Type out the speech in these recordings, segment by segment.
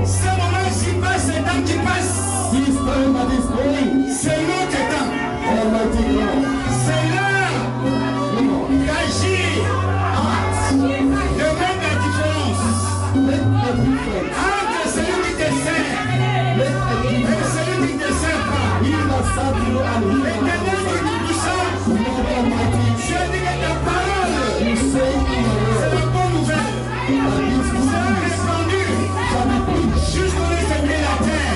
Ce moment qui passe, c'est temps qui passe. C'est notre temps. C'est l'heure d'agir, de mettre la différence entre celui qui te sert et celui qui ne te sert pas. L'éternel qui dit tout ça, tu as dit que ta parole, c'est la bonne nouvelle. Sera répandue jusqu'au extrémité de la terre.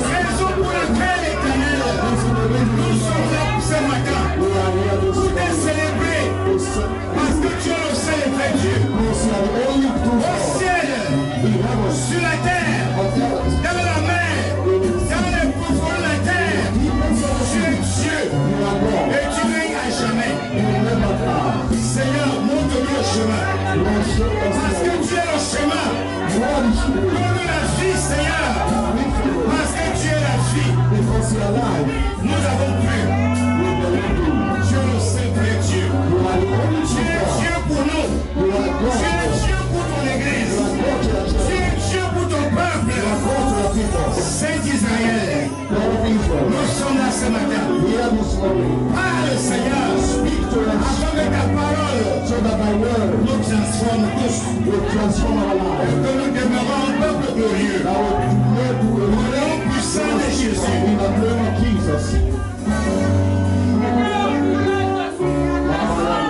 Raison pour laquelle, l'éternel, nous sommes là ce matin pour te célébrer parce que tu es le seul et vrai Dieu. Au ciel, sur la terre, dans la mer, dans les profondeurs de la terre, tu es Dieu et tu règnes à jamais. Seigneur, montre-nous le chemin parce que tu es le chemin. Donne-nous la vie, Seigneur, parce que tu es la vie. Nous avons cru. Tu es le seul vrai Dieu. Tu es Dieu pour nous. Tu es Dieu pour ton Église. Tu es Dieu pour ton peuple. Saint Israël, nous sommes là ce matin. Parle, Seigneur, afin que ta parole nous transforme tous. Que nous demeurons un peuple glorieux. Au nom puissant de Jésus. Alpha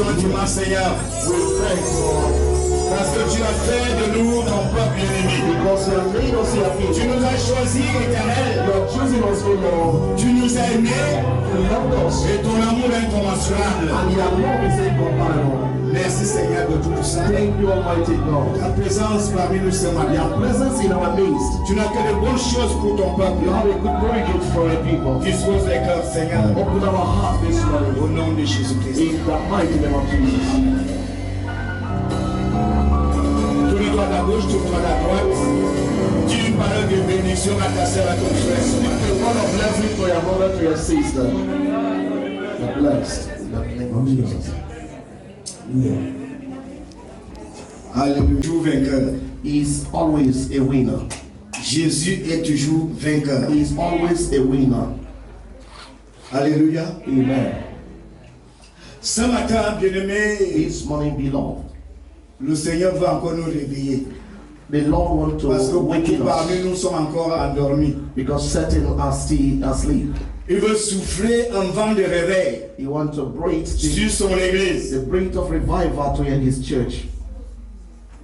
bénissons infiniment, Seigneur. Parce que tu as fait de nous ton peuple bien-aimé. Tu nous as choisis, Éternel. Tu nous as aimés. Et ton amour est incommensurable. Merci, Seigneur, de tout ça. Ta présence parmi nous ce matin. Tu n'as que de bonnes choses pour ton peuple. Dispose les cœurs, Seigneur. Au nom de Jésus-Christ. Tourne-toi à gauche, tourne-toi à droite. Dis une parole de bénédiction à ta sœur, à ton frère. One of blessing for your mother, to your sister. You're blessed. In the name of Jesus. Alléluia. Toujours vainqueur. He is always a winner. Jésus est toujours vainqueur. He is always a winner. Alléluia. Amen. Ce matin, bien-aimé, This morning, beloved, le Seigneur veut encore nous réveiller. the Lord wants Parce que to beaucoup waken parmi us nous sommes encore endormis. because certain are still asleep. Il veut souffler un vent de réveil He wants to break sur son église. the breath of revival to his church.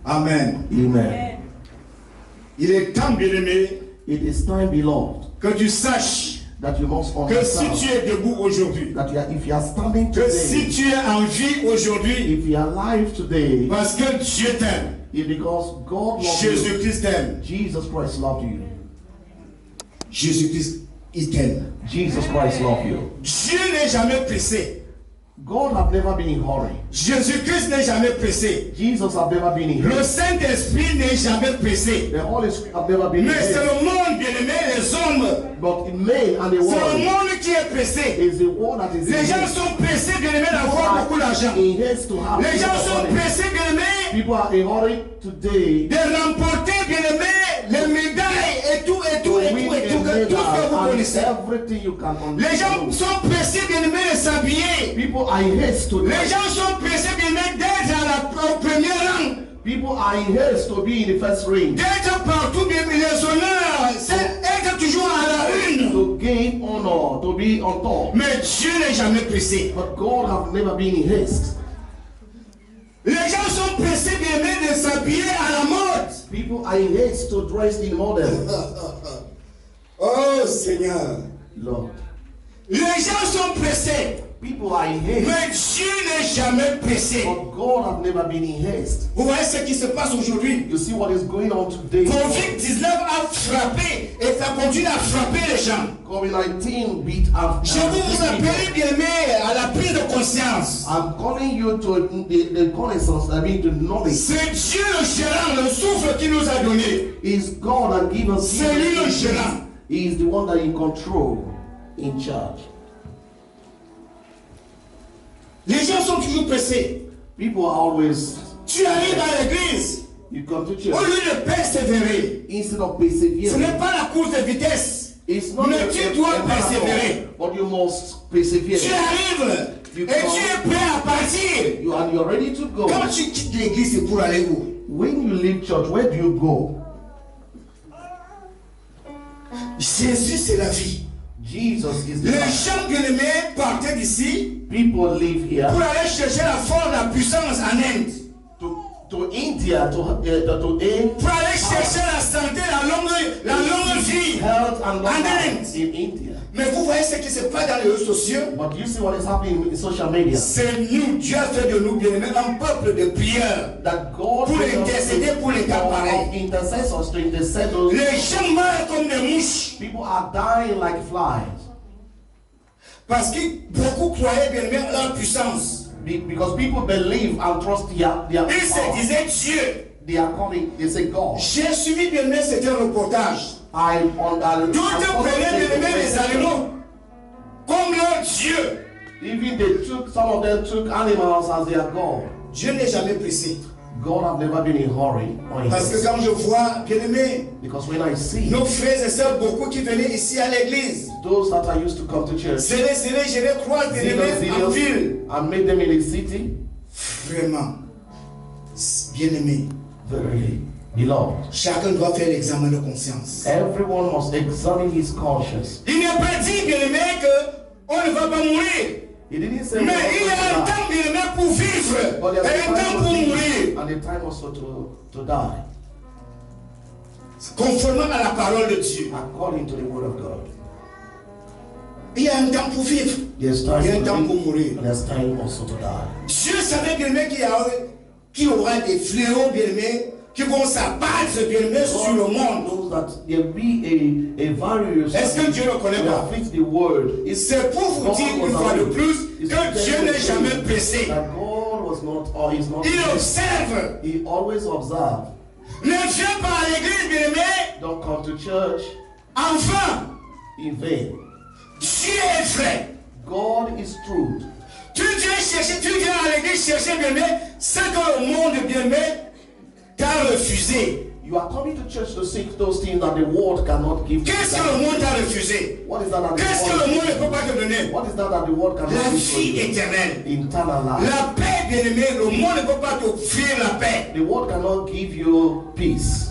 Amen. Amen. Il est temps, bien-aimé, It is time, beloved, que tu saches that you must que si understand tu es debout aujourd'hui, that if you are standing que si today, tu es en vie aujourd'hui, if you are alive today, parce que Dieu t'aime, it's because God loves you. Jésus-Christ t'aime, Jesus Christ loved you. Jésus-Christ, il t'aime. Jesus Christ loved you. Dieu n'est jamais pressé. God have never been in hurry. Jésus-Christ n'est jamais pressé. Jesus have never been in Le hurry. Saint-Esprit n'est jamais pressé. The Holy Spirit have never been in Mais c'est hurry. le monde, bien-aimé, les hommes. But in men and the C'est le world monde qui est pressé. is the one that is in Les gens haste. sont pressés, bien-aimés, d'avoir beaucoup d'argent. In haste to have Les gens people sont money. pressés, bien-aimés, People are in hurry today de remporter, bien-aimés, les médailles et tout, et to tout, et win tout, et a tout, que tout ce que vous medal and connaissez. everything you can Les gens understand. sont pressés, bien-aimés, de s'habiller. People are in haste to Les gens sont pressés, bien-aimés, d'être au premier rang. People are in haste to be in the first ring, D'être partout, bien-aimés, les honneurs. C'est être toujours à la une. to gain honor, to be on top. Mais Dieu n'est jamais pressé. But God have never been in haste. Les gens sont pressés, bien-aimés, de s'habiller à la mode. People are in haste to dress in modern. Oh Seigneur. Lord, Les gens sont pressés. people are in haste. Mais Dieu n'est jamais pressé. But God have never been in haste. Vous voyez ce qui se passe aujourd'hui. You see what is going on today? Covid-19 a frappé et ça continue à frapper les gens. COVID-19 beat up. Je vous appelle, bien-aimés, à la prise de conscience. I'm calling you to the connaissance, I mean to knowledge. C'est Dieu le gérant, le souffle qui nous a donné. Is God that give us. C'est lui le gérant. He is the one that in control, in charge. Les gens sont toujours pressés. People are always. Tu arrives à l'église, You come to au church lieu de persévérer, instead of ce persevering. n'est pas la course de vitesse. It's not Mais tu dois persévérer. but you must persevere. Tu arrives et tu es prêt à partir. And you're ready to go. Quand tu quittes l'église, c'est pour aller où? When you leave church, where do you go? Jésus, c'est la vie. Jesus is the Les life. gens bien-aimés partaient d'ici People live here pour aller chercher la force, la puissance en Inde. to India to aim Pour aller chercher la santé, la longue vie. health and And life in India. Mais vous voyez ce qui se passe dans les réseaux sociaux? But you see what is happening in social media. C'est nous, Dieu a fait de nous bien-aimés un peuple de prière. That God Pour made us intercéder pour les cas pareils. of intercessors to intercede. Les gens meurent comme des mouches. People are dying like flies Parce que beaucoup croyaient bien-aimés en leur puissance. because people believe and trust their Ils se power. disaient Dieu. They are calling. They say God. J'ai suivi bien-aimés, c'était un reportage. D'autres prenaient bien-aimés les animaux comme leur Dieu. Even some of them took animals as their God. Dieu n'est jamais pressé. God have never been in hurry or in Parce que haste. quand je vois, bien-aimés, Because when I see nos frères et sœurs, beaucoup qui venaient ici à l'église, those that are used to come to church, je les croise bien-aimés en ville. and make them in a city, Vraiment, bien-aimés, very beloved. chacun doit faire l'examen de conscience. Everyone must examine his conscience. Il n'est pas dit, bien-aimés, qu'on ne va pas mourir. He didn't say Mais il y a un temps bien aimé pour vivre et un temps pour mourir. and a time also to die. Conformément à la parole de Dieu. According to the word of God. Il y a un temps pour vivre. There's time Il y a un to temps live, pour mourir. and there's time also to die. Dieu savait bien aimé qu'il y aura des fléaux bien aimés qui vont s'abattre bien aimé sur le monde. Knows that there will be a virus. Est-ce que Dieu le connaît will pas? afflict the world. C'est pour vous dire une fois de plus que Dieu n'est jamais pressé. That God was not, or is not. Il observe. He always observes. Ne viens pas à l'église bien aimé. Don't come to church Enfin, in vain. Dieu est vrai. God is truth. Tu viens à l'église chercher bien aimé ce que le monde bien aimé t'a refusé. You are coming to church to seek those things that the world cannot give. Qu'est-ce que le monde t'a refusé? What is that that Qu'est-ce que le monde ne peut pas te donner? What is that that the world cannot La give to vie you? éternelle. Eternal life. La paix, bien aimé, le monde ne peut pas t'offrir la paix. The world cannot give you peace.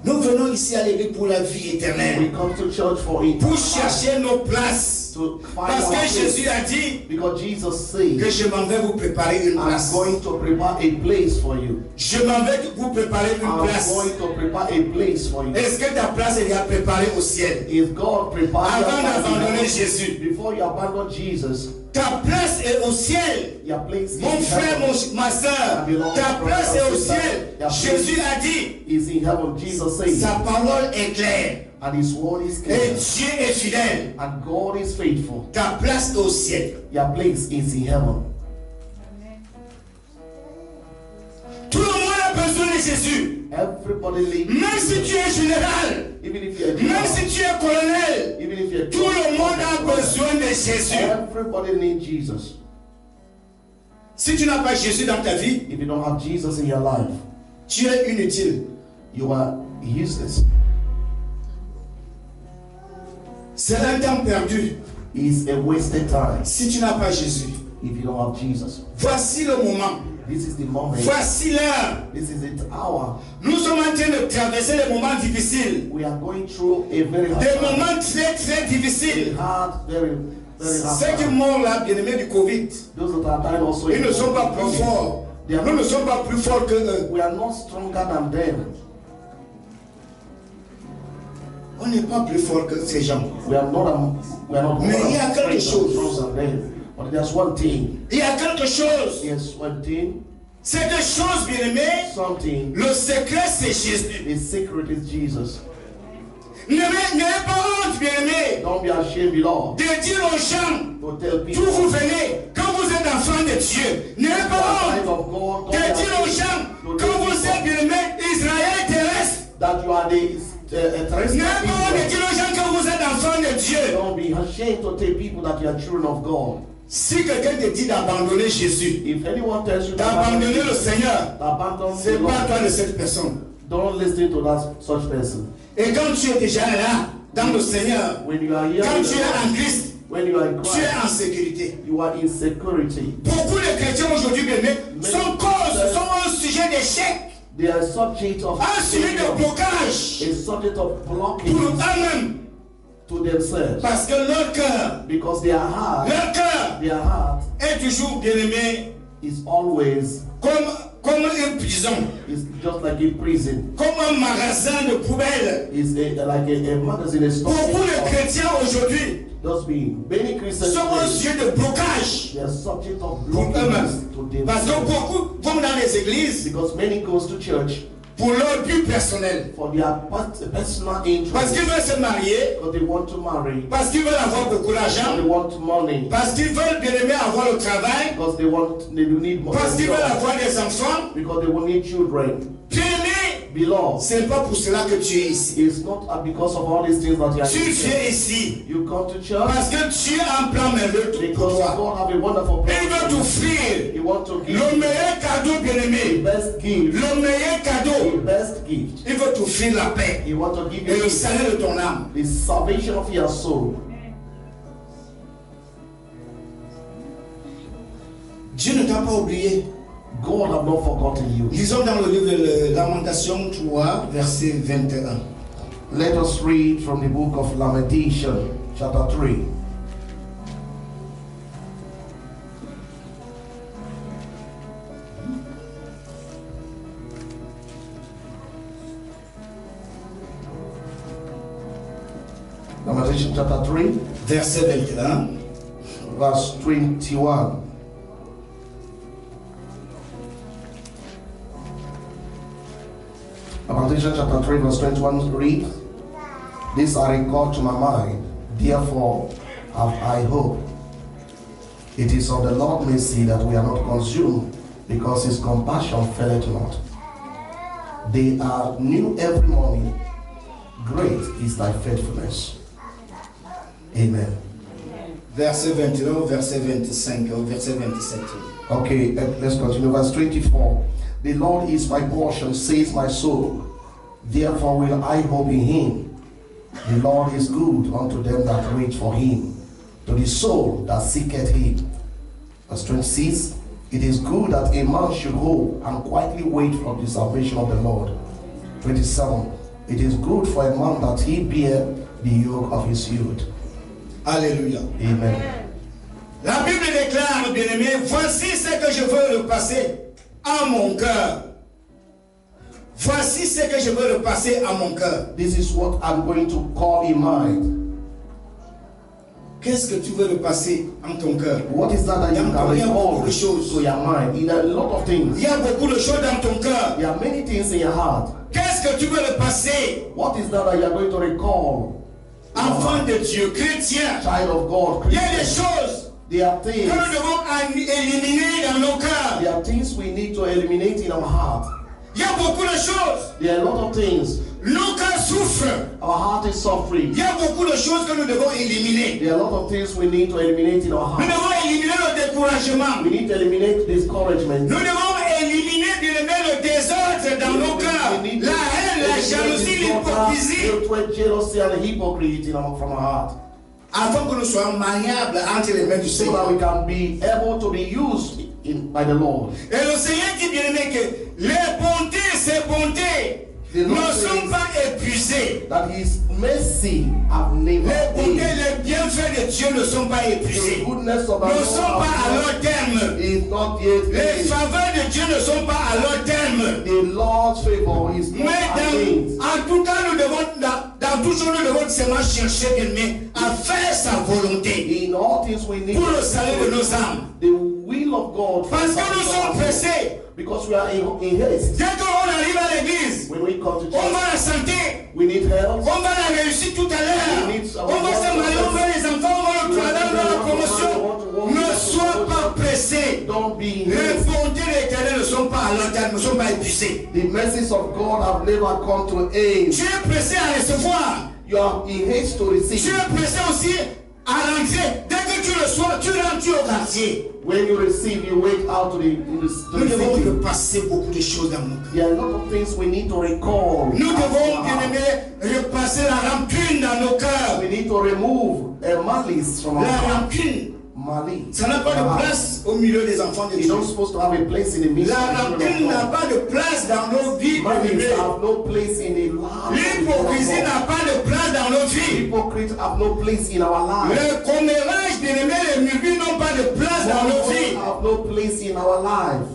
Nous venons ici à l'église pour la vie éternelle. We come to church for it. Pour chercher nos places. To find Parce our que place. Jésus a dit Because Jesus said, que je m'en vais vous préparer une I'm place. going to prepare a place for you. Je m'en vais vous préparer une I'm place. going to prepare a place for you. Est-ce que ta place est déjà préparée au ciel? Is God prepared Avant your d'abandonner place? Jésus. Before you abandon Jesus, Ta place est au ciel. your place Mon is in frère, heaven. ma soeur, ta place est au ciel. Jésus a dit, Is in heaven. Jesus said, sa parole est claire. and His word is Et clear, Dieu est fidèle. and God is faithful. Ta place est au ciel. Your place is in heaven. Tout le monde a besoin de Jésus. Everybody lives. Même si tu es général, Even if you're même si tu es colonel, even if you're tout le monde a besoin de Jésus. everybody needs Jesus. Si tu n'as pas Jésus dans ta vie, If you don't have Jesus in your life, tu es inutile. you are useless. C'est un temps perdu. It's a wasted time Si tu n'as pas Jésus, if you don't have Jesus. voici le moment. This is the moment. Voici l'heure. This is the hour. Nous sommes en train de traverser des moments difficiles. We are going through a very hard Des time. moments très très difficiles. Very hard Ceux qui time. meurent là, bien aimés du Covid, Those that are dying also. ils ne sont pas plus forts. They are Nous ne sommes pas plus forts que eux. We are not stronger than them. On n'est pas plus forts que ces gens. We are not. Mais il y a quelque chose. Stronger than them. But there's one thing. Il y a quelque chose. Yes, one thing. Cette chose, bien aimé, Something. le secret c'est Jésus. The secret is Jesus. N'ayez pas honte, bien aimé, Don't be ashamed, beloved, de dire aux gens, to tell d'où people. vous venez, quand vous êtes enfant de Dieu. N'ayez pas honte of God, don't de be dire aux ashamed gens, to quand tell vous êtes, people bien aimé, Israël terrestre. that you are the terrestrial N'ayez pas honte de Israel. dire aux gens que vous êtes enfants de Dieu. Don't be ashamed to tell people that you are children of God. Si quelqu'un te dit d'abandonner Jésus, If anyone tells you d'abandonner le Seigneur, abandon c'est the pas Lord, toi de cette personne. don't listen to that such person. Et quand tu es déjà là, dans le Seigneur, When you are here, quand with tu the es en Lord, Christ, when you are in tu Christ, es en sécurité. you are in security. Beaucoup de chrétiens aujourd'hui, bien aimés, sont un sujet d'échec, They are subject of un sujet de blocage a subject of pour blocking eux-mêmes. to themselves Parce que leur cœur because their heart est toujours, bien aimé, is always comme une prison, is just like a prison. comme un magasin de poubelles. Is like a magazine. A Beaucoup de chrétiens aujourd'hui Just being many Christians sont un today, sujet de blocage they are subject of pour blocking eux-mêmes. to Parce que themselves beaucoup vont dans les églises because many goes to church pour leur but personnel. for their personal interest. Parce qu'ils veulent se marier, Because they want to marry. parce qu'ils veulent avoir beaucoup They d'argent, want money. parce qu'ils veulent bien aimer avoir le travail, Because they do need money. parce qu'ils veulent avoir des enfants. Because they will need children. Bien aimé, Beloved, c'est pas pour cela que tu es ici. it's not because of all these things that you are Tu here. viens ici You come to church parce que Dieu a un plan merveilleux pour because toi. God have a wonderful Il plan. veut t'offrir He wants to give le meilleur cadeau, bien the aimé. best gift. Le meilleur The cadeau. best gift. Il veut t'offrir la paix He wants to give et you le salut de ton âme. the salvation of your soul. Dieu ne t'a pas oublié. God have not forgotten you. Lisons dans le livre de Lamentation 3, verset 21. Let us read from the book of Lamentation, chapter 3. Lamentation chapter 3, verset 21. verse 21. Lamentation chapter 3, verse 21 reads, "This I recall to my mind, therefore have I hope. It is of the Lord's mercy that we are not consumed, because his compassion faileth not. They are new every morning. Great is thy faithfulness." Amen. Verset 21, verset 25, verset 27. Okay, let's continue. Verse 24. "The Lord is my portion, says my soul. Therefore will I hope in him. The Lord is good unto them that wait for him, to the soul that seeketh him." Verse 26. "It is good that a man should hope and quietly wait for the salvation of the Lord." 27. "It is good for a man that he bear the yoke of his youth." Alléluia. Amen. La Bible déclare, bien-aimés, voici ce que je veux le passer à mon cœur. Voici ce que je veux le passer à mon cœur. This is what I'm going to call in mind. Qu'est-ce que tu veux le passer en ton cœur? What is that that you can Il y a beaucoup recall de choses. to your mind? In a lot of things. Il y a beaucoup de choses dans ton cœur. There are many things in your heart. Qu'est-ce que tu veux le passer? What is that that you are going to recall? Enfant de Dieu, chrétien. Child of God, Il y a des Christian. choses There are que things. nous devons éliminer dans nos cœurs. There are things we need to eliminate in our heart. Il y a beaucoup de choses. There are a lot of things. Nos cœurs souffrent. Our heart is suffering. Il y a beaucoup de choses que nous devons éliminer. There are a lot of things we need to eliminate in our Nous heart. devons éliminer le découragement. We need to eliminate discouragement. Nous devons éliminer le désordre dans nos cœurs. We need to La haine, la jalousie, l'hypocrisie. hatred, jealousy, and hypocrisy from our heart. Afin que nous soyons maniables entre les mains du So that Seigneur. we can be able to be used by the Lord. Et le Seigneur dit bien aimé que les bontés, ces bontés The Lord ne sont says pas épuisées. that his mercy have never Les bontés, ended. les bienfaits de Dieu ne sont pas The épuisés. goodness of our Ne sont pas à Lord leur terme. is not yet Les ended. faveurs de Dieu ne sont pas à leur terme. The Lord's favor is not Mais against. en tout cas, nous devons, dans tout chose, nous devons seulement chercher bien-aimé à faire sa volonté In all things we need pour le salut de nos âmes. the will of God. for Parce que nous salvation sommes of our souls. pressés. Because we are in haste. Dès qu'on arrive à l'église, When we come to on church, va la santé, we need help. on va la réussite tout à l'heure. On va se marier, on va les enfants, on va le travail, on va la promotion. Ne sois pas pressé. Don't be in Les haste. bontés de l'Éternel ne sont pas à leur terme, ne sont pas épuisées. The mercies of God have never come to end. Tu es pressé à recevoir. You are in haste to Tu receive. es pressé aussi à rentrer. Dès que tu reçois, tu rentres au quartier. When you receive, you wake out to Nous the devons city. repasser beaucoup de choses dans nos cœurs. There are a lot of things we need to recall. Nous devons, bien We aimé, repasser la rancune dans nos cœurs. need to remove a malice from our La heart. rancune, Malice. ça n'a pas de place au milieu des enfants de It's Dieu. not supposed to have a place in the midst La of the rancune children n'a of pas de place dans nos vies. God. Malice bien-aimés. have no place in the life. L'hypocrisie n'a pas de place dans nos vies. Hypocrites have no place in our lives. Le commérage, bien aimé, les murmures n'ont pas de place dans nos vies. have no place in our life.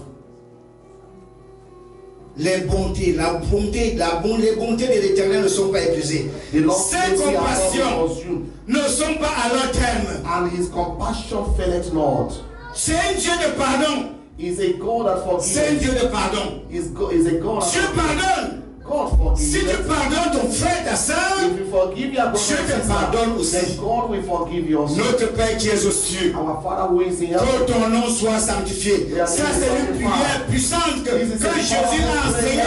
Les bontés, les bontés de l'Éternel ne sont pas épuisées. The Lord's Ses mercy are not compassions consumed, ne sont pas à leur terme. and his compassion faileth not. C'est un Dieu de pardon. He's a God that C'est un forgives. Dieu de pardon. He's a God Dieu that pardonne. God Si forgives. tu pardonnes ton frère, ta soeur, If you forgive your brother Dieu and te sister, pardonne aussi. then God will forgive you also. notre Père qui est aux cieux, Our Father who is in que heaven, ton nom soit sanctifié. Ça, c'est une prière puissante que Jésus a enseignée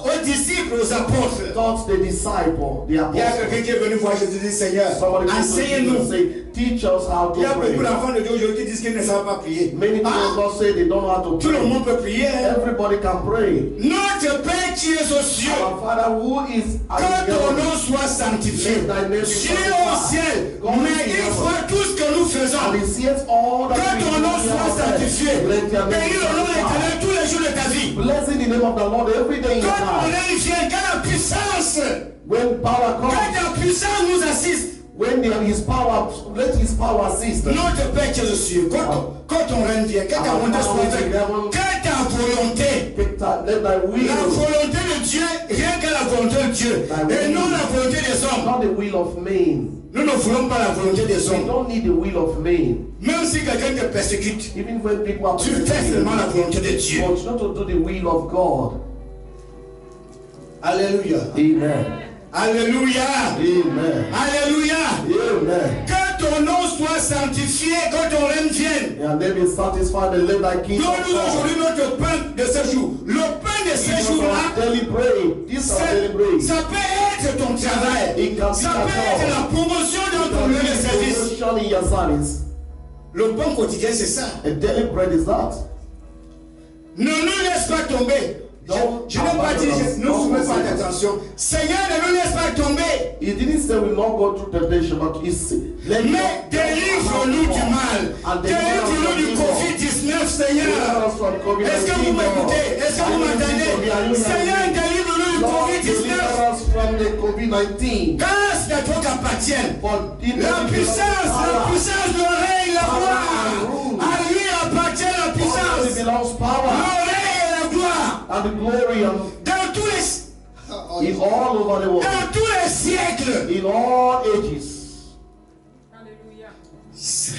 aux disciples, aux apôtres. taught the disciple, the Il y a apostle. quelqu'un qui est venu voir Jésus et dit, Seigneur, Somebody came to enseigne-nous. Jesus and say, teach us how Il y a to beaucoup pray. d'enfants de Dieu aujourd'hui qui disent qu'ils ne savent pas prier. Many people Ah, don't say they don't know how to tout le pray. monde peut prier. Hein? Everybody can pray. Notre Père qui est aux cieux, Our Father who is at que ton heaven, nom soit sanctifié. Dieu au ciel, mais il voit tout ce que nous faisons. and he sees all that Que we ton nom do in soit our sanctifié. lives. Let your name Bénis be le nom de sanctified. l'Éternel tous les jours de ta vie. Blessing the name of the Lord every day in Que your ton life. règne vienne, que la puissance, When power que comes, ta puissance nous assiste. when there is power, let his power assist us. Notre Père qui est aux cieux, que ton règne vienne, que ta volonté soit faite, que ta volonté, Let thy will, la volonté de Dieu, rien que la volonté de Dieu, et non la volonté des des hommes. Not the will of men. Nous ne voulons pas la volonté des We hommes. don't need the will of men. Même si quelqu'un te persécute, Even when people are tu fais seulement la volonté de Dieu. but not to do the will of God. Alléluia. Amen. Alléluia. Amen. Alléluia. Amen. Que ton nom soit sanctifié, que ton règne vienne. And let me satisfy the let thy kingdom Donne-nous aujourd'hui come. notre pain de ce jour. Le pain de ce jour-là, Daily bread. This is our daily bread. ça peut être ton travail. Ça peut être la promotion dans ton lieu de service. Promotion in your service. Le pain quotidien, c'est ça. A daily bread is that. Ne nous laisse pas tomber. Je n'aime pas dire, ne nous soumets pas d'attention. Seigneur, ne nous laisse pas tomber. He didn't say we will not go through temptation, but he said, Mais délivre-nous du mal. Délivre-nous du Covid-19, Seigneur. Est-ce que vous m'écoutez? Est-ce que vous m'entendez? Seigneur, délivre-nous du Covid-19. From the COVID-19. Grâce à toi qu'appartienne la puissance, le règne, la gloire. À lui appartient la puissance, le règne et la gloire. And the glory and Dans tous les, in all over the world, dans tous les siècles. in all ages.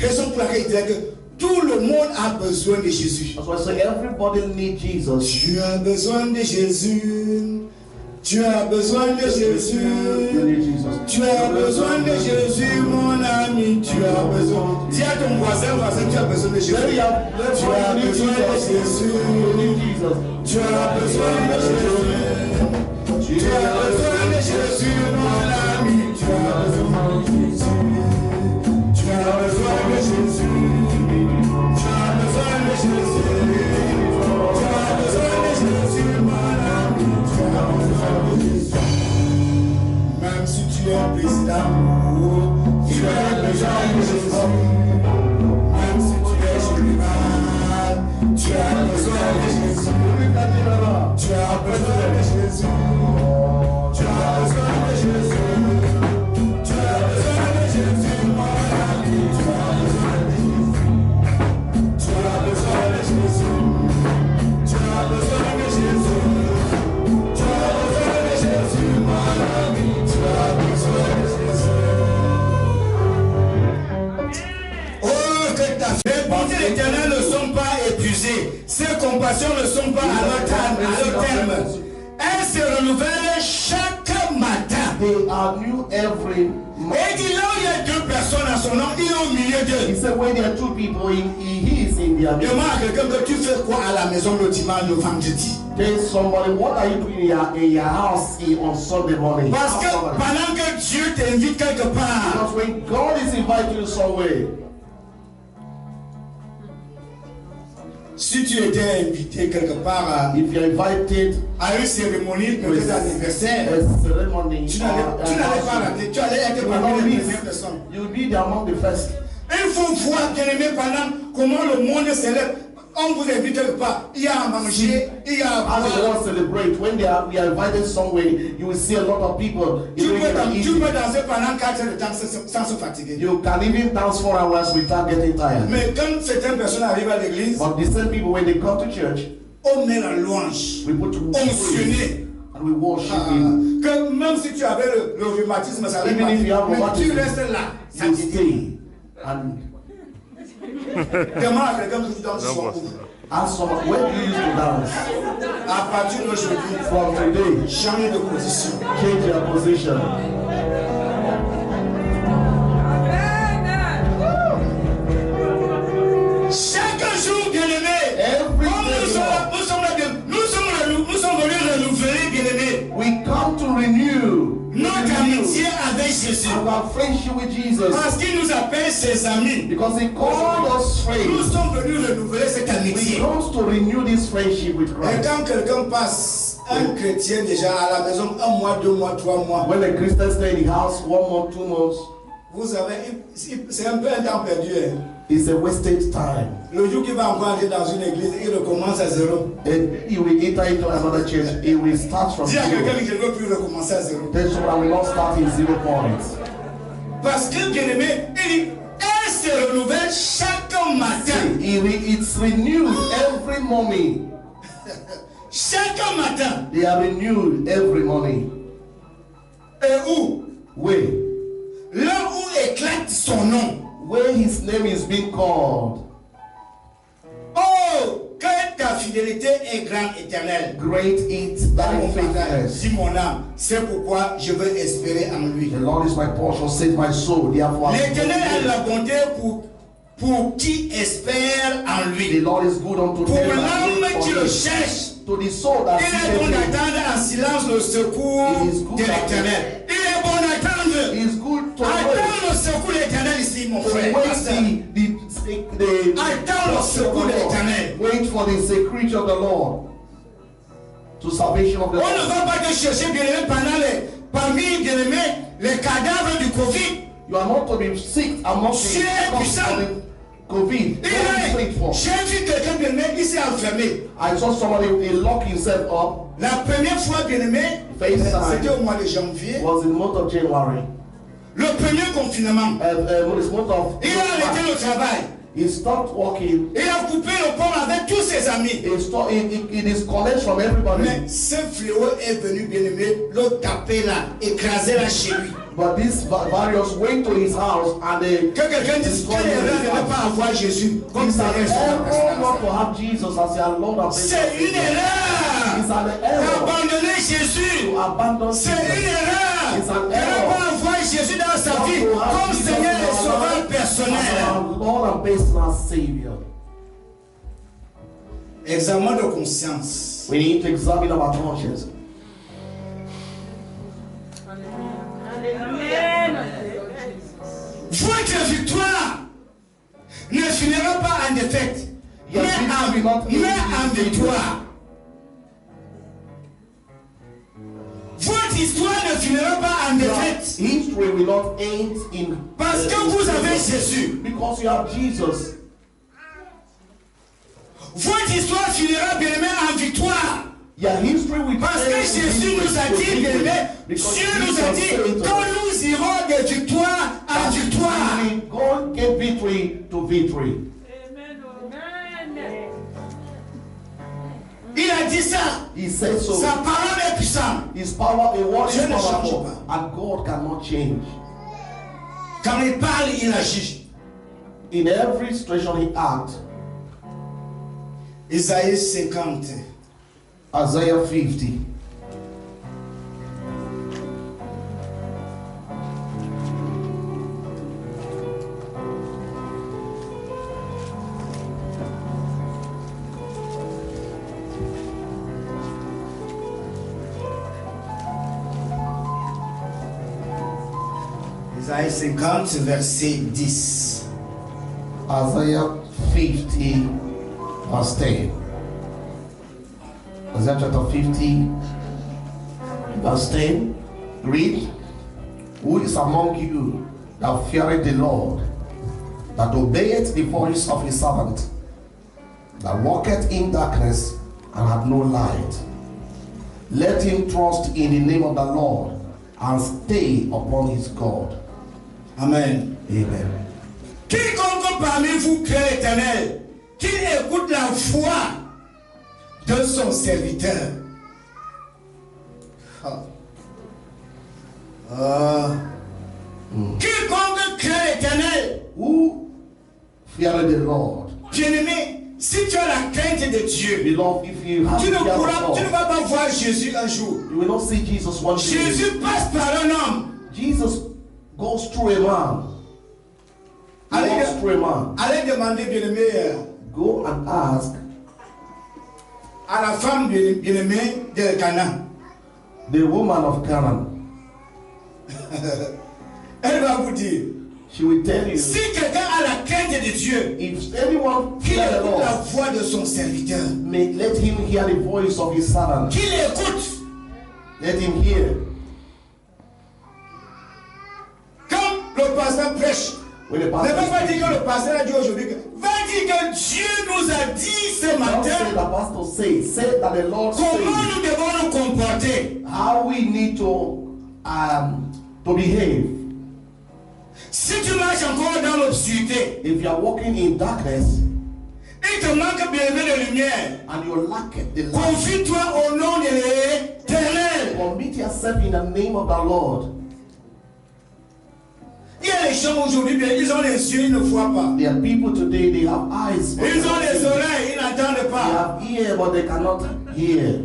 Raison pour laquelle il disait que tout le monde a besoin de Jésus. That's why I say everybody needs Jesus. Tu as besoin de Jésus. Tu as besoin de Jésus. You need Jesus. Tu as besoin de Jésus, mon ami. Tu as besoin. Dis à ton voisin, tu as besoin de Jésus. Let Tu as besoin de Jésus. You need Jesus. Tu as besoin de Jésus. Tu as besoin de Jésus, mon ami. Tu as besoin de Jésus. Tu as besoin de Jésus. Tu as besoin de Jésus. Tu as besoin de Jésus, mon ami. Tu as besoin de Jésus. Même si tu es pris d'amour, tu as besoin de Jésus. Même si tu es général, tu as besoin de Jésus. Tu as besoin de Jésus. Tu as besoin de Jésus. Tu as besoin de Jésus, mon ami. Tu as besoin de Jésus. Tu as besoin de Jésus. Tu as besoin de Jésus. Tu as besoin de Jésus, mon ami. Tu as besoin de Jésus. Oh, que ta fait. Les bontés de l'Éternel ne sont pas épuisées. Ses compassions ne sont pas à leur terme. Elles se renouvellent chaque matin. They are new every Et il dit là où il y a deux personnes à son nom, il est au milieu He d'eux. said when there are two people, he is in their midst. Demande à quelqu'un que tu fais quoi à la maison le dimanche, le vendredi. Tell somebody, what are you doing in your house on Sunday morning? Parce que Ask somebody. pendant que Dieu t'invite quelque part, Because when God is inviting you somewhere, si tu étais invité quelque part if you're invited à une cérémonie, peut-être d'anniversaire, a ceremony, tu n'allais pas rater, tu allais être parmi les premières personnes. you'll be there among the first. Il faut voir, bien aimé, pendant comment le monde célèbre. On vous invite quelque part, il y a à manger, il y a à As the boire. world celebrate, when we are invited somewhere, you will see a lot of people. Tu eating and peux eating. danser pendant 4 heures de temps sans se fatiguer. You can even dance 4 hours without getting tired. Mais quand certaines personnes arrivent à l'église, But the same people, when they come to church, on met la louange. we put to Ontionné. and we worship Him. Que même si tu avais le rhumatisme, ça allait Even if you have mais tu rheumatism, restes là. Ça You te dit. stay and Demande à quelqu'un que tu danses sur où. ask someone, where do you used to dance? À partir d'aujourd'hui, From today, changer de position. change your position. Chaque jour, bien-aimé, Every comme day, nous sommes venus renouveler, bien-aimé, we come to renew notre amitié avec Jésus. our friendship with Jesus Parce qu'il nous appelle ses amis. because He called us Nous friends. sommes venus renouveler cette We amitié. come to renew this friendship with Et Christ. quand quelqu'un passe, un chrétien déjà à la maison, 1 mois, 2 mois, 3 mois, When a Christian stay in the house 1 month, 2 months, vous avez, c'est un peu un temps perdu. Hein. it's a wasted time. Le jour qu'il va encore entrer dans une église, il recommence à zéro. And he will enter into another church. He will start from Dis à quelqu'un zero. que je ne veux plus recommencer à zéro. Then someone will not start in 0 points. Parce que, bien aimé, il dit, elle se renouvelle chaque matin. It's renewed every morning. Chaque matin. They are renewed every morning. Et où? Where? Là où éclate son nom. Where his name is being called. Oh, que ta fidélité est grande, éternelle. Great is thy faithfulness. Dis mon âme, c'est pourquoi je veux espérer en lui. The Lord is my portion, says my soul. Therefore, L'Éternel a la bonté pour qui espère en the lui. Lord is good unto Pour them that l'âme wait qui for le him. cherche, To the soul that il est bon seeketh him. d'attendre en silence le secours It is good de l'Éternel. Il est bon d'attendre. It is good to wait. Attends le secours de l'Éternel ici, mon To frère. wait pasteur. Attends le secours de l'Éternel. Wait for the security of the Lord. To salvation of the On ne Lord. va pas te chercher, bien-aimé, parmi bien-aimés, les cadavres du Covid. You are not to be sick amongst Dieu est the puissant. COVID. Il Don't be est- faithful. J'ai vu quelqu'un, bien-aimé, il s'est enfermé. I saw somebody lock himself up. La première fois, bien-aimé, FaceTime. c'était au mois de janvier. Was in the month of January. Le premier confinement. This month of Il a arrêté le travail. he stopped working. Il a coupé le pont avec tous ses amis. He disconnects from everybody. Mais ce fléau est venu, bien-aimé, le taper là, écraser là chez lui. But these various went to his house and they Que quelqu'un dise quelle erreur de ne pas avoir Jésus comme it's ça. an error not to have Jesus as your Lord and C'est Savior. une erreur It's an error d'abandonner Jésus. to abandon C'est Jesus. une erreur It's an de ne error pas avoir Jésus dans sa not vie to have comme Jesus Seigneur in et our Sauveur life as personnel. our Lord and personal Savior. Examen de conscience. We need to examine our conscience. Votre victoire ne finira pas en défaite, Your victory will not mais end en in victoire. Votre histoire ne finira pas en défaite History will not end in parce que vous avez Jésus. because you have Jesus. Votre histoire finira bien aimé en victoire. Your history will Parce que end in Jésus nous a dit, bien aimé, because Dieu nous a dit Jesus said que nous irons de victoire en victoire. we God gave victory to victory. Il a dit ça. He said so. Sa parole est puissante. His power, a word is Dieu ne change powerful, pas. and God cannot change. Quand il parle, il agit. In every situation he acts. Isaïe 50. Isaiah 50. Isaïe 50, verset 10. Isaiah 50, verse 10. Isaiah chapter 50, verse 10. Read. Who is among you that feareth the Lord, that obeyeth the voice of his servant, that walketh in darkness and hath no light? Let him trust in the name of the Lord and stay upon his God. Amen. Amen. Quiconque parmi vous craint l'Éternel, qu'il écoute la voix de son serviteur. Quiconque craint l'Éternel, Who feareth the Lord? bien-aimé, si tu as la crainte de Dieu, Beloved, if you have tu ne, fear of tu ne God, vas pas voir Jésus un jour. you will not see Jesus one day. Jésus passe par un homme. Jesus goes through a man. He walks through a man. Allez demander, bien-aimé, Go and ask à la femme bien-aimée de Cana. the woman of Canaan. Elle va vous dire, She will tell you, si quelqu'un a la crainte de Dieu, if anyone qu'il fear the écoute la Lord, voix de son serviteur. let him hear the voice of his servant. Qu'il écoute. Let him hear. Quand le pasteur prêche, When the ne pastor va pas dire speaks, que le pasteur a dit aujourd'hui que, va dire que Dieu nous a dit ce don't say matin the pastor say that the Lord comment says nous devons nous comporter. how we need to behave. Si tu marches encore dans l'obscurité, If you are walking in darkness il te manque bien de lumière. and you lack the light, Confie-toi au nom de l'Éternel. commit yourself in the name of the Lord. gens aujourd'hui, ils ont les yeux, ils ne voient pas. There are people today, they have eyes, but Ils they ont don't les see. oreilles, ils n'entendent They pas. have ear, but they cannot hear.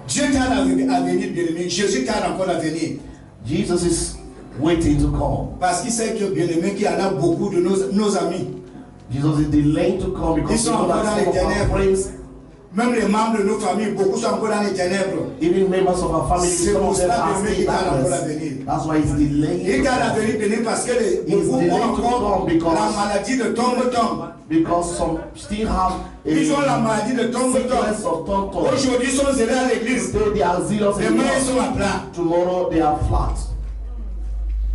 Dieu t'a à venir, bien-aimé. Jésus t'a encore à venir. Jesus is waiting to come. Parce qu'il sait que, bien-aimé, qu'il y en a beaucoup de nos amis. Jesus is delaying to come because Ils sont people encore that dans les some of our ténèbres. friends, Même les membres de nos familles, beaucoup sont encore dans les ténèbres. even members of our family, C'est some pour of them cela, are bien-aimé, still qu'il t'a encore à darkness. venir. That's why he's delaying. Il to t'a à come. venir, bien-aimé, parce que He's beaucoup ont delaying to encore come because- la maladie de tombe-tombe. Because some still have Ils ont la maladie de tombe-tombe. sickness of tongue. Aujourd'hui, ils sont zélés à l'église. Today they are zealous in Demain, ils God. sont à plat. Tomorrow they are flat.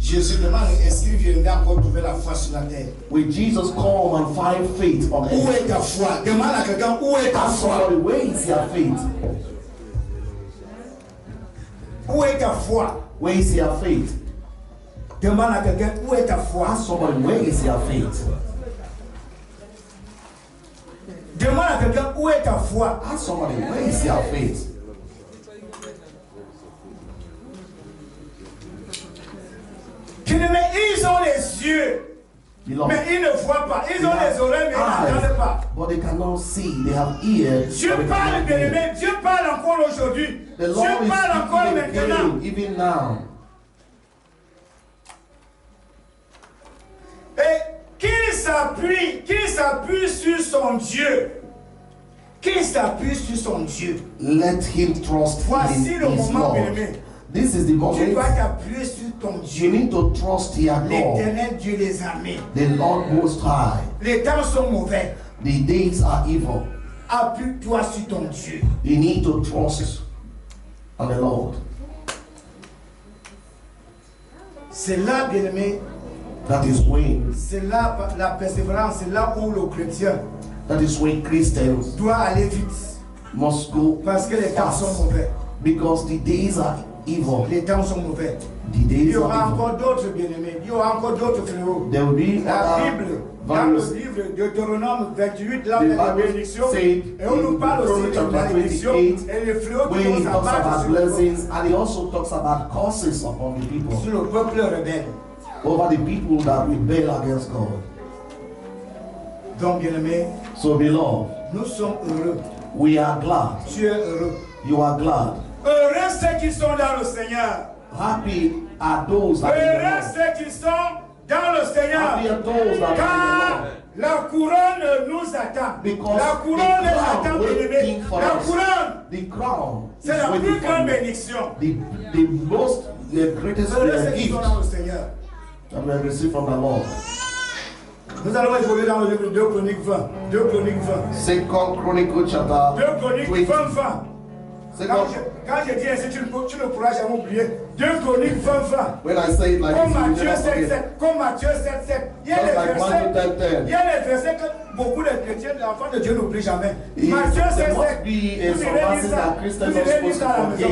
Jésus demande, est-ce qu'il viendra encore trouver la foi sur la terre? Will Jesus come and find faith on Où earth? est ta foi? Demande à quelqu'un, où est ta Ask foi? somebody, where is your faith? Où est ta foi? Where is your faith? Demande à quelqu'un, où est ta foi? Ask somebody, where is your faith? Demande à quelqu'un, où est ta foi? Ask somebody, where is your faith? Bien-aimé, ils ont les yeux, Beloved, mais ils ne voient pas. Ils ont they les oreilles, mais ils n'entendent pas. eyes, but they cannot see. They have ears. Dieu but they parle, cannot hear. bien-aimé. Dieu parle encore aujourd'hui. The Dieu Lord is parle encore speaking maintenant. again, even now. Et qu'il s'appuie sur son Dieu. Qu'il s'appuie sur son Dieu. Let him trust Voici in le his moment, Lord. bien-aimé. This is the Tu moment dois t'appuyer sur ton you Dieu. need to trust your God, L'éternel Dieu les armées. the Lord Most High. Les temps sont mauvais. The days are evil. Appuie-toi sur ton Dieu. You need to trust on the Lord. C'est là, bien-aimé, That is when, c'est là la persévérance, c'est là où le chrétien that is when Christians doit aller vite. must go Parce que les temps sont fast, mauvais. because the days are evil. Les temps sont mauvais. The Il days y aura are evil. encore d'autres bien-aimés. Il y aura encore d'autres fléaux. There will be La other Bible, dans le various. livre de Deutéronome 28, là, The il y a la Bible bénédiction. said Et on nous in parle aussi Deuteronomy de chapter la bénédiction 28, et les fléaux qui when vont he talks s'abattre about sur le peuple. blessings, and he also talks about curses upon the people, Sur le peuple rebelle. over the people that rebel against God. Donc, bien-aimés, So beloved, nous sommes heureux. we are glad. Tu es heureux. You are glad. Heureux ceux qui sont dans le Seigneur. Happy are those that are in Heureux the Lord. ceux qui sont dans le Seigneur. Happy are those that are Car in the Lord. la couronne nous attend. Because La the couronne nous crown attend, waiting bien-aimé. for La us. couronne, The crown is c'est la plus waiting for grande you. bénédiction. The greatest Heureux ceux qui gift sont dans le Seigneur. that we have received from the Lord. Nous allons évoluer dans le livre de 2 Chroniques 20. 2 Chroniques 20. Second Chronicle chapter 2 Chroniques 20. 20, 20. Quand je dis ainsi, tu ne pourras jamais oublier. 2 Chroniques 20, 20. When I say it like Comme this, you Matthieu never 7, forget. 7. Comme Matthieu 7, 7. Il y a Just les like Matthew versets. 10:10. Il y a les versets que beaucoup de chrétiens, l'enfant de Dieu n'oublie jamais. It- Matthieu there 7, must 7. be Vous some irez verses lire ça. that Vous Christians are irez lire supposed ça à la to maison.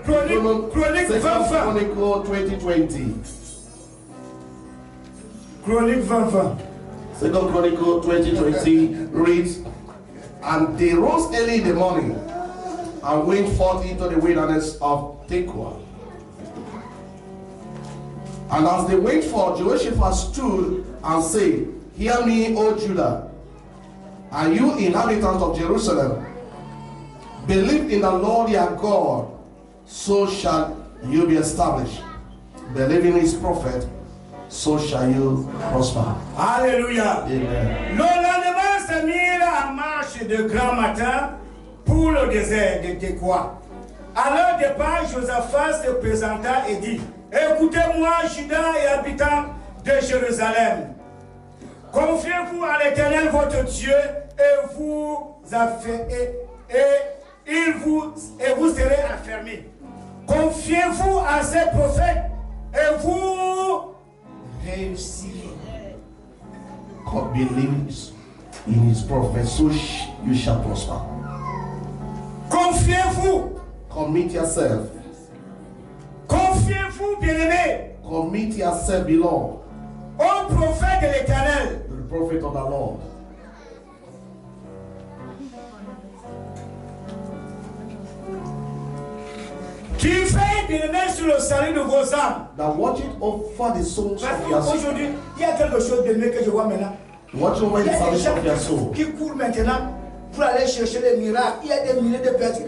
forget. Chronique 20, Second 20. Chronicle 20:20. Chronique 20, 20. Second Chronicle 20:20 reads, and they rose early in the morning and went forth into the wilderness of Tekoa. And as they went forth, Jehoshaphat stood and said, hear me, O Judah, and you inhabitants of Jerusalem, believe in the Lord your God, so shall you be established. Believe in his prophet, so shall you prosper. Alléluia. Amen. Le lendemain se mirent en marche de grand matin pour le désert de Tekoa. À leur départ, Josaphat se présenta et dit, écoutez-moi, Juda et habitants de Jérusalem. Confiez-vous à l'Éternel votre Dieu et vous serez affermis. Confiez-vous à ses prophètes et vous réussirez. God believes in his prophet, so you shall prosper. Confiez-vous. Commit yourself. Confiez-vous, bien-aimés, Commit yourself, beloved, au prophète de l'Éternel. to the prophet of the Lord. Qui fait bien-aimés, sur le salut de vos âmes. That watch it over the souls Parce of your soul. qu'aujourd'hui, il y a quelque chose de mieux que je vois maintenant. Watch over Il y the a des salvation gens of your soul. qui courent maintenant pour aller chercher les miracles. Il y a des milliers de personnes.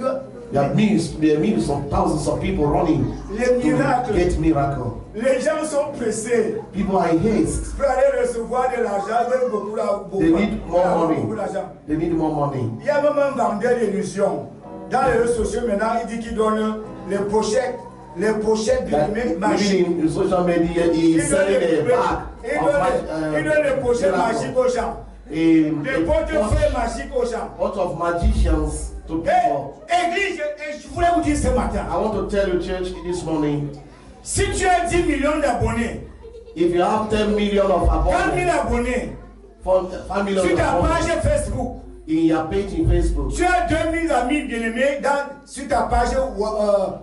There are millions of thousands of people running Les to miracles. get miracle. Les gens sont pressés People are in haste. pour aller recevoir de l'argent. Ils ont beaucoup They need more beaucoup money. d'argent. They need more money. Il y a même un vendeur d'illusions. Dans les réseaux sociaux maintenant, il dit qu'il donne les pochettes That magiques. even in social media, he is selling a bag Il donne les pochettes magiques aux gens. Des portefeuilles magiques aux gens. What of magicians to people? Église, je voulais vous dire ce matin. I want to tell you, church, this morning, Si tu as 10 millions d'abonnés, if you have 10 million of 4 000 abonnents, abonnés, 5 million sur of ta abonnents page Facebook, in your page in Facebook, tu as 2000 amis bien-aimés sur ta page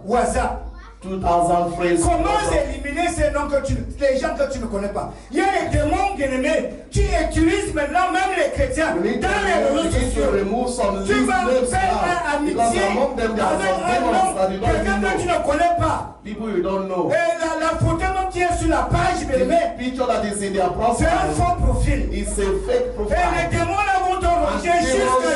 WhatsApp. 2,000 friends. Comment éliminer ces noms les gens que tu ne connais pas? Il y a des démons bien-aimés qui utilisent maintenant même les chrétiens dans les réseaux sociaux. Tu vas faire amitié avec un homme, quelqu'un que tu ne connais pas. People you don't know. Et la photo même qui est sur la page bien-aimée, The picture that is in their c'est un profile faux profil. is a fake Et profile. les démons là vont te ronger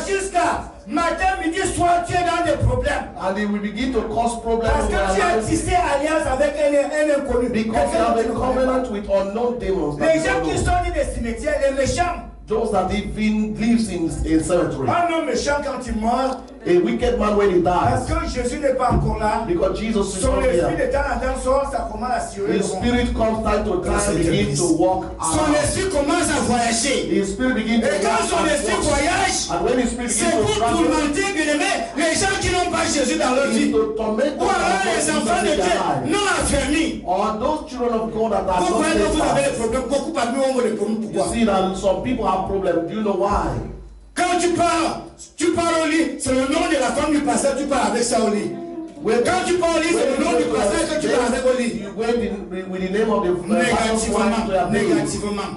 jusqu'à matin, midi, soir, tu es dans des problèmes. And they will begin to cause problems Parce in their que tu as lives tissé alliance avec un inconnu. because you have a covenant with unknown demons. that Les you gens don't qui know. sont des cimetières, les méchants. Those that even lives in cemetery. Un homme méchant quand il meurt, A wicked man when he parce dies, que Jésus n'est pas encore là, because Jesus is son not esprit here. de temps en temps sort, ça commence à cirer. His spirit comes time to time begin to walk Son out. esprit commence à voyager. His spirit begins to Et quand walk son esprit out. voyage, And when his spirit c'est begins pour to travel, tourmenter, bien-aimé, les gens qui n'ont pas Jésus dans leur is vie. to torment Ou alors les enfants de Dieu non affermis. or those children of God that are Vous not voyez que vous avez des steadfast. problèmes. Beaucoup parmi vous ont des problèmes. You Pourquoi? see that some people have problems. Do you know why? Quand tu pars au lit, c'est le nom de la femme du pasteur, tu pars avec ça au lit. Quand tu pars au lit, c'est le nom du pasteur que tu pars avec au lit. You went with the name of the pastor's wife to your name. Négativement.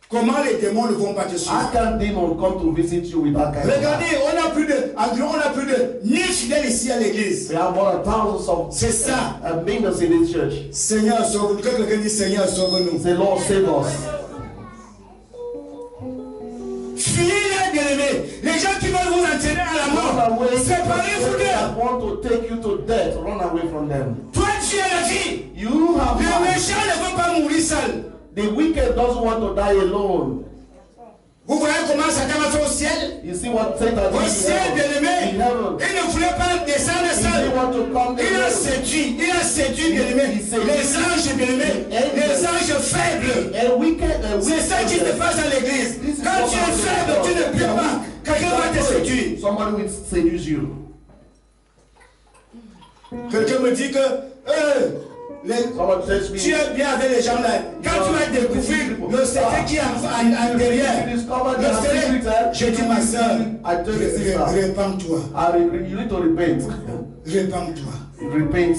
Comment les démons ne vont pas te suivre? How can demons come to visit you with that kind of Regardez, on a plus de 1000 fidèles ici à l'église. We have more than thousands of C'est ça. members in this church. Seigneur, sauve-nous. Que quelqu'un dit Seigneur, sauve-nous. Say, Lord, save us. Fuyez les bien-aimés. Les gens qui veulent vous entraîner à la Run mort, away. séparez-vous That d'eux. want to take you to death. Run away from them. Toi, tu es la vie. You have Le life. méchant ne veut pas mourir seul. The wicked doesn't want to die alone. Vous voyez comment Satan va faire au ciel? You see what Satan Au did ciel, in bien-aimé, heaven. il ne voulait pas descendre He seul. didn't want to come Il a there. séduit, bien-aimé, les anges, bien-aimé, les anges faibles. C'est ça qui se passe dans l'église. Quand tu es faible, tu ne peux pas. Quelqu'un va te séduire. Somebody will seduce you. Quelqu'un me dit que Someone tells me, tu es bien avec les gens là. Quand tu vas découvrir le secret qui est en derrière, le secret, je dis ma soeur, répands-toi. You need to repent. Répands-toi. Repent.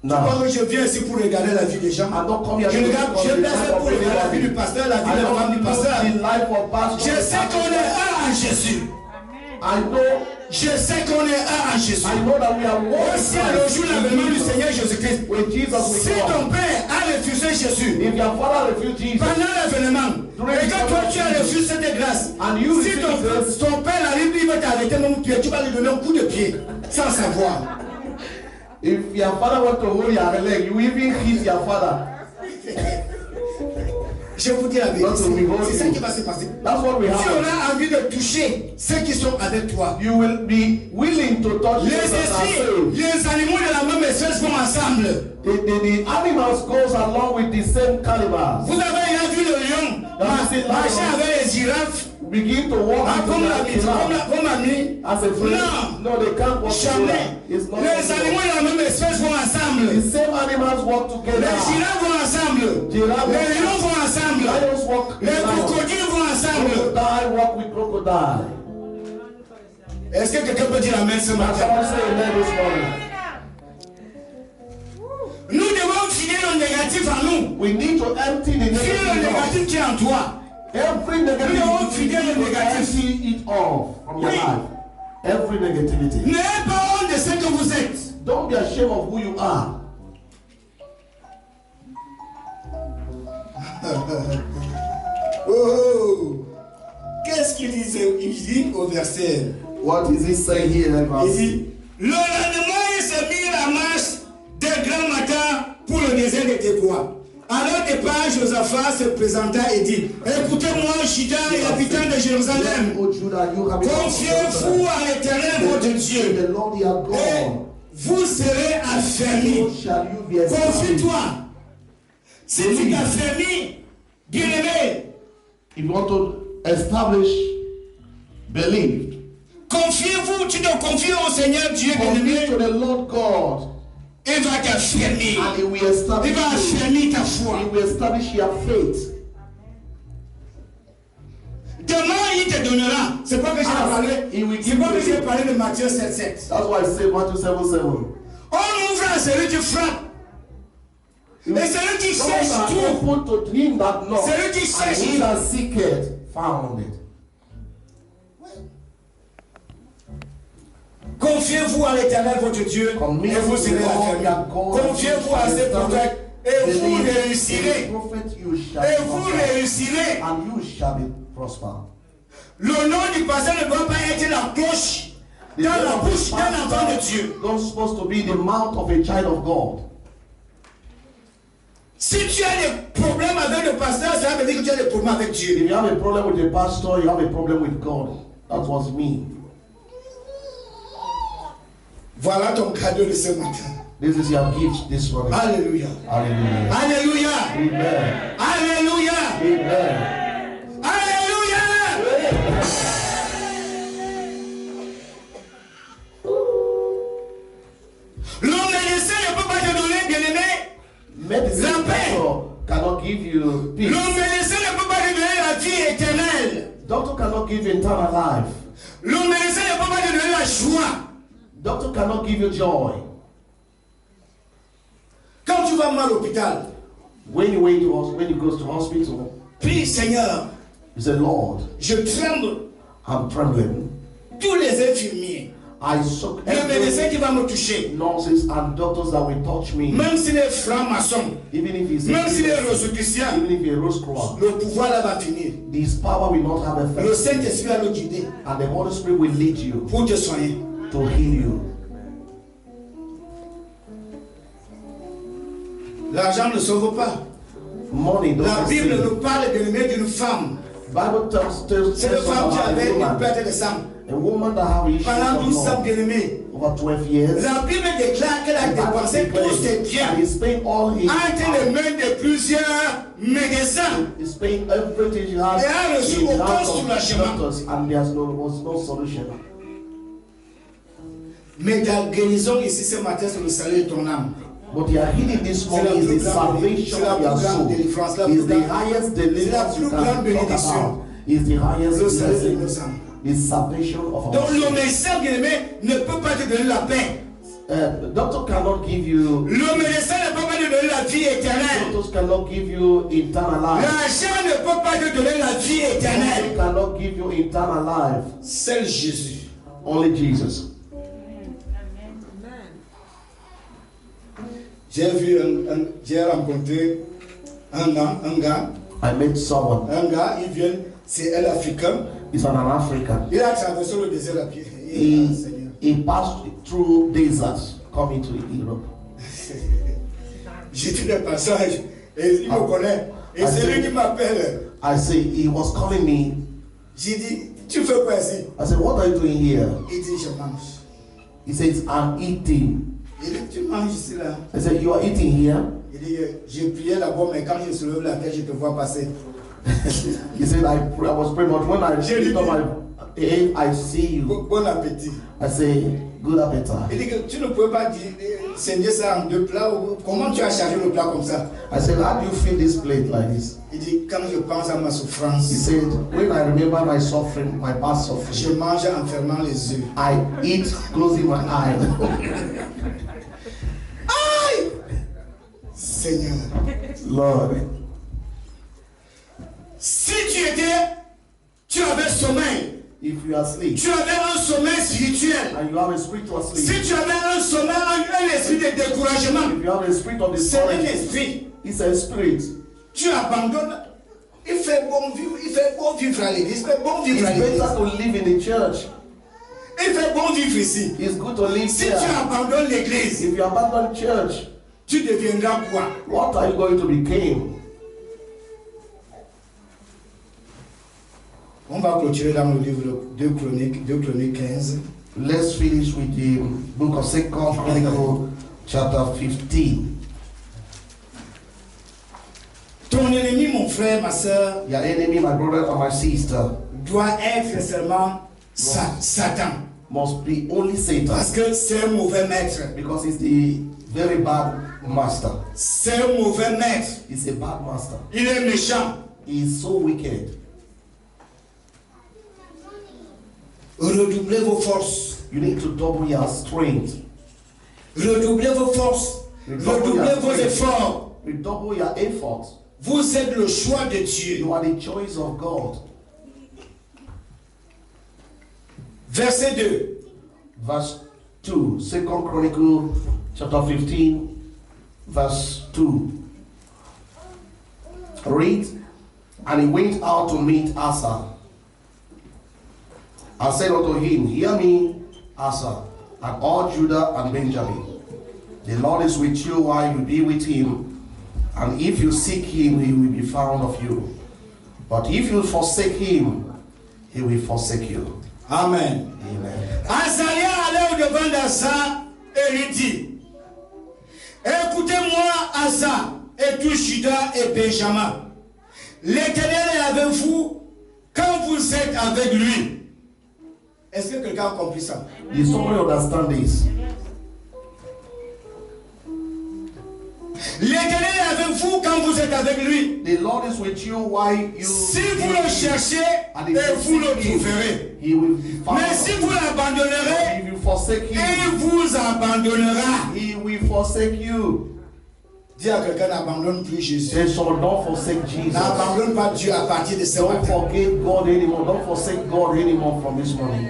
Now. Quand je viens ici pour regarder la vie des gens, I don't come here je place pour regarder la vie du pasteur, la vie de la femme du pasteur. Je sais qu'on est un en Jésus. Je sais qu'on est un en Jésus. I know that we are one. Aussi le jour de l'avènement du Seigneur Jésus-Christ. Si ton père a refusé Jésus If your father refused Jesus, pendant l'avènement, et que toi tu as refusé cette grâce, si ton père arrive, il va t'arrêter mon pied, tu vas lui donner un coup de pied sans savoir. if your father wants to hold your leg, you even hit your father. Je vous dis la vérité, c'est ça qui va se passer. That's what we Tu have. auras envie de toucher ceux qui sont avec toi. You will be willing to touch Les those that are esprits, saved. les animaux de la même espèce vont ensemble. The animals goes along with the same cannibals. Vous avez vu le lion marcher avec les girafes Begin to walk comme into ami. as a friend. Non, No, they can't walk jamais. together. It's not Les possible. animaux de la même espèce vont ensemble. The same animals walk Les together. girafes vont ensemble. Giraffe Les walk- lions vont ensemble. Lions walk with Les lions. crocodiles vont ensemble. Crocodile walk with crocodile. Est-ce que quelqu'un peut dire amen ce Can matin? someone say amen this morning? Nous devons filer le négatif en nous. We need to empty the Filer le negative off. négatif qui est en toi. Every negativity, We don't you forget the need to negative. empty it off from your Oui. life. Every negativity. N'ayez pas honte de ce que vous êtes. Don't Don't be ashamed of who you are. Oh, qu'est-ce qu'il dit? Il dit au verset. What is he saying here? Il dit, le lendemain, il se mit à la marche dès grand matin pour le désert de Tekoa. Alors départ, Josaphat se présenta et dit, écoutez-moi, Juda et habitants de Jérusalem, confiez-vous à l'Éternel votre Dieu, et vous serez affermis. Confie-toi. Si tu t'affermis, bien-aimé, if you want to establish belief, confiez-vous, tu te confies au Seigneur Dieu, bien-aimé, to the Lord God, il va t'affermir. and He will Il establish va affermir ta foi. He will establish your faith. Demain, il te donnera. C'est pas que j'ai parlé. C'est pas que j'ai parlé de Matthieu 7:7. That's why I say Matthew 7:7. On ouvre à celui qui frappe. Et celui qui cherche tout. Open to him that knocks, Celui qui and cherche. he that seeketh found it. Confiez-vous à l'Éternel votre Dieu et vous serez affermis. Confiez-vous à ses prophètes et vous réussirez. Et vous réussirez. And you shall be prosper. Le nom du pasteur ne doit pas être la cloche dans la bouche d'un enfant de Dieu. Not supposed to be the mouth of a child of God. Si tu as des problèmes avec le pasteur, ça veut dire que tu as des problèmes avec Dieu. If you have a problem with the pastor, you have a problem with God. That's what's me. Voilà ton cadeau de ce matin. This is your gift this morning. Alléluia. Hallelujah. Alléluia. Amen. Alléluia. Amen. Alléluia. Le médecin ne peut pas te donner, bien-aimé, Medicine cannot give you peace. le médecin ne peut pas te donner la vie éternelle. Doctor cannot give you eternal life. Le médecin ne peut pas te donner la joie. Doctor cannot give you joy. Quand tu vas mal à l'hôpital, When you go to hospital, prie Seigneur, you say, Lord, je tremble. I'm trembling. Tous les infirmiers, I suck le médecin every qui va me toucher, nurses and doctors that will touch me, même s'il est franc-maçon, even if he's même s'il est even rosicrucien, if he's a rose cross, le pouvoir là va finir. this power will not have Le effect, Saint-Esprit va le guider and the Holy Spirit will lead you pour te soigner. to heal you. L'argent ne sauve pas. Money La doesn't Bible save. nous parle d'une femme. Bible tells C'est une femme qui about avait une a perte de sang. woman that have issues Pendant of 12 ans, blood bien-aimé. over 12 years. La Bible déclare qu'elle a dépensé tous ses biens And he's paying all his entre les mains de plusieurs médecins. He's paying everything he has Et a reçu in the aucun hands of soulagement. doctors, and was no solution. Mais ta guérison ici ce matin, c'est le salut de ton âme. But your healing this morning is the salvation of your soul. Is the highest deliverance you can talk about. Is the highest Le salut de blessing. nos âmes. The salvation of our Donc le soul. médecin bien-aimé ne peut pas te donner la paix. The doctor cannot give you. Le médecin ne peut pas te donner la vie éternelle. Doctors cannot give you eternal life. L'argent ne peut pas te donner la vie They éternelle. cannot give you eternal life. Seul Jésus. Only Jesus. J'ai rencontré un gars, I met someone. il vient, c'est un Africain. He's an African. Il a traversé le désert à pied. He passed through deserts coming to Europe. J'ai dit le passage et il me connaît. Et c'est lui qui m'appelle. I say, he was calling me. J'ai dit, tu fais quoi ici? I said, what are you doing here? Il dit, je mange. He says, I'm eating. Il dit, tu manges ici là? I said, you are eating here? Il dit, j'ai prié là-bas, mais quand je soulève la tête, je te vois passer. He said, I was praying, but when I lift up my head, I see you. Bon appétit. I say, good appetite. Il dit que tu ne peux pas dire, saigner ça en deux plats. Comment tu as chargé le plat comme ça? I said, how do you feel this plate like this? Il dit, quand je pense à ma souffrance, He said, when I remember my suffering, my past je suffering, mange en fermant les yeux. I eat closing my eyes. Aïe! Seigneur. Lord, Si tu avais sommeil, if you are asleep tu avais un sommeil spirituel. and you have a spiritual Si sleep, tu avais un sommeil, un esprit de découragement, If you have a spirit of c'est un discouragement, esprit. it's a spirit. Tu abandonnes. Il fait bon vivre à l'église. Il fait bon It's vivre à l'église. better to live in the church. Il fait bon vivre ici. It's good to live Si tu here. abandonnes l'église, If you abandon church, tu deviendras quoi? what are you going to become? On va clôturer dans le livre 2 Chroniques 15. Let's finish with the book of 2 Chronicles, chapter 15. Ton ennemi, mon frère, ma soeur, Your enemy, my brother and my sister, doit être seulement Satan. must be only Satan, Parce que c'est un mauvais maître. because he's the very bad master. C'est un mauvais maître. He's a bad master. Il est méchant. He is so wicked. Redoublez vos forces. You need to double your strength. Redoublez vos forces. Redoublez vos efforts. Redouble your effort. Vous êtes le choix de Dieu. You are the choice of God. Verset 2. Verse 2, 2 Chronicles chapter 15, verse 2. Read, and he went out to meet Asa, and said unto him, Hear me, Asa, and all Judah and Benjamin. The Lord is with you while you be with him, and if you seek him, he will be found of you. But if you forsake him, he will forsake you. Amen. Amen. Azaria allait au-devant d'Asa et lui dit, écoutez-moi, Asa, et tout Juda et Benjamin. L'Éternel est avec vous quand vous êtes avec lui. Est-ce que quelqu'un a compris ça? Did somebody understand this? L'Éternel est avec vous quand vous êtes avec lui. The Lord is with you while you. Si vous le cherchez, et vous le trouverez. He will be found. Mais si vous l'abandonnerez, If you forsake him, il vous abandonnera. he will forsake you. Dis à quelqu'un, n'abandonne plus Jésus. Say, so don't forsake Jesus. N'abandonne pas Dieu à partir de ce Don't matin. forget God anymore. Don't forsake God anymore from this morning.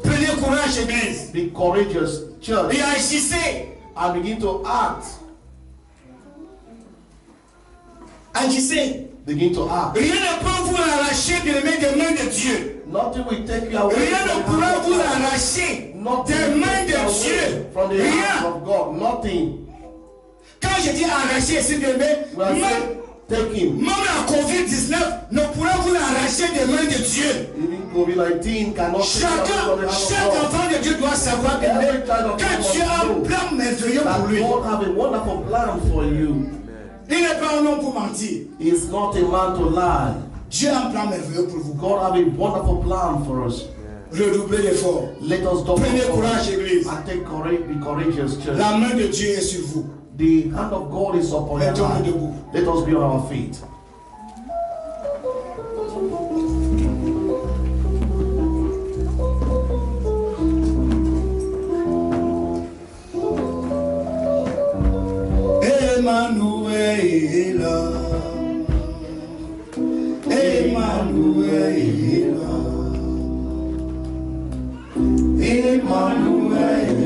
Prenez courage, Église. Be courageous, church, Et agissez. and begin to act. Agissez. Begin to act. Rien ne peut vous arracher des mains de Dieu. Nothing will take you away Rien from ne the pourra hand of vous God. arracher Nothing des will mains take you de away Dieu. from the hands Rien. of God. Nothing. Quand je dis arracher, c'est de mains. We are saying, take him. Même la COVID-19 ne pourra vous arracher des mains de Dieu. Even COVID-19 cannot take you away from the hand Chaque of God. enfant de Dieu doit savoir que Dieu a un plan merveilleux pour That lui. God have a wonderful plan for you. Il n'est pas un homme pour mentir. He is not a man to lie. Dieu a un plan merveilleux pour vous. God have a wonderful plan for us. Redoublez l'effort. Let us double Prenez down courage, Église. and take courage, be courageous, church. La main de Dieu est sur vous. The hand of God is upon your Mettons-nous life. debout. Let us be on our feet. Emmanuel, Emmanuel, Emmanuel.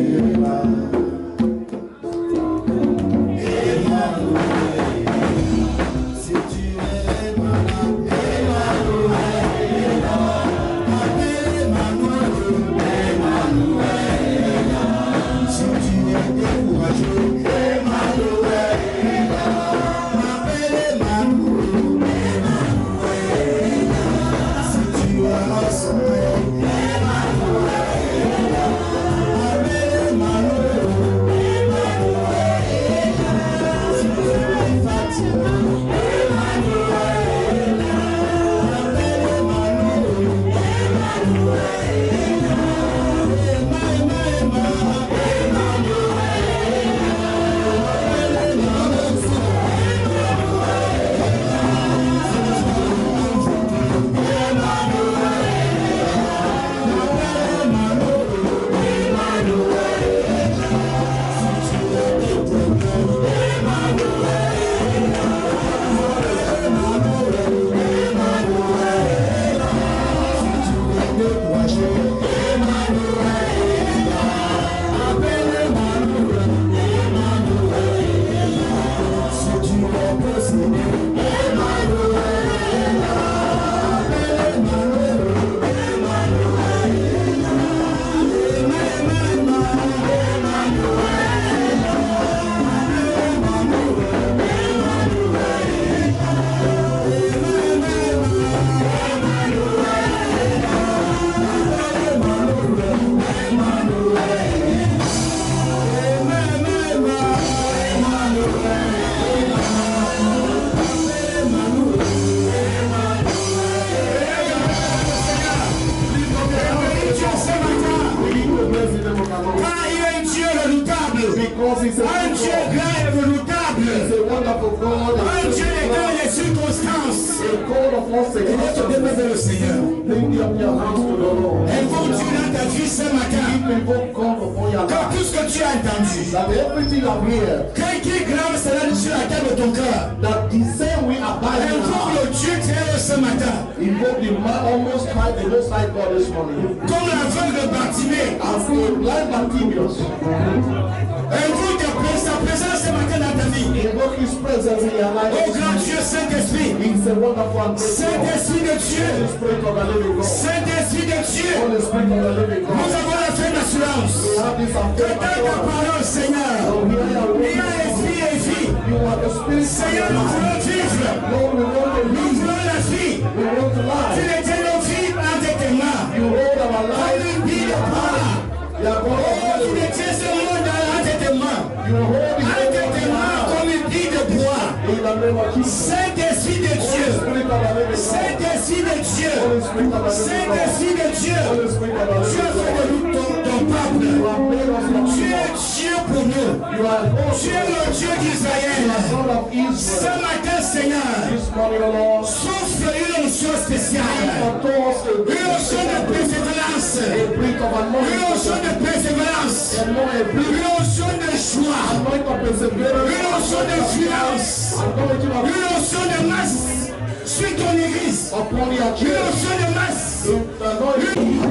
Because he's a Un good Dieu God. grand et redoutable. He's a wonderful God. Un Dieu dans les circonstances. A God of all Et là, tu demandes circumstances. le Seigneur. Lift up your hands to the Lord. Invoque Dieu dans ta vie ce matin. Invoke God upon your Que life. tout ce que tu as entendu. That everything I've heard, Quand qui grave sera sur la table de ton cœur. that the same way abide in Invoque us. le Dieu très ce matin. Invoke the man almost cried the most high God this morning. Comme l'aveugle Bartimée. As a blind Bartimaeus. Invoque sa présence ce matin dans ta vie. Invoke his presence in your life. Oh grand Dieu Saint-Esprit. He's a wonderful and great God. Saint-Esprit de Dieu. Holy Spirit of the living God. Saint-Esprit de Dieu. Holy Spirit of the living Nous God. avons la ferme assurance. We have this Que affair dans ta parole, Seigneur, il y a esprit et vie. You are the Spirit. Seigneur, nous voulons vivre. Lord, we want to Nous live. voulons la vie. We want to Tu live. les tiens nos vies entre tes mains. You hold our Comme life. une bille de poids. You are God Oh, of tu heaven. les tiens ce monde entre tes mains. You hold the Entre whole tes mains world comme une bille de bois. in the name of Jesus. Saint-Esprit de Holy Dieu. Spirit of the living God. Saint-Esprit de Dieu. Holy Spirit of the living God. Saint-Esprit de Dieu. Holy Spirit of the Tu as living fait de God. nous ton peuple. You have made us your Tu es people. Dieu pour nous. You are God. Tu es le Dieu d'Israël. You are God of Ce Israel. matin, Seigneur, This morning, O Lord, souffle une onction spéciale. unto us Une onction de persévérance. a breath of Une onction anointing. de persévérance. And not a breath Une onction de joie. anointing of perseverance. Une onction de violence. Anointing of Une onction de masse sur ton église. upon your Une church. onction de masse. Anointing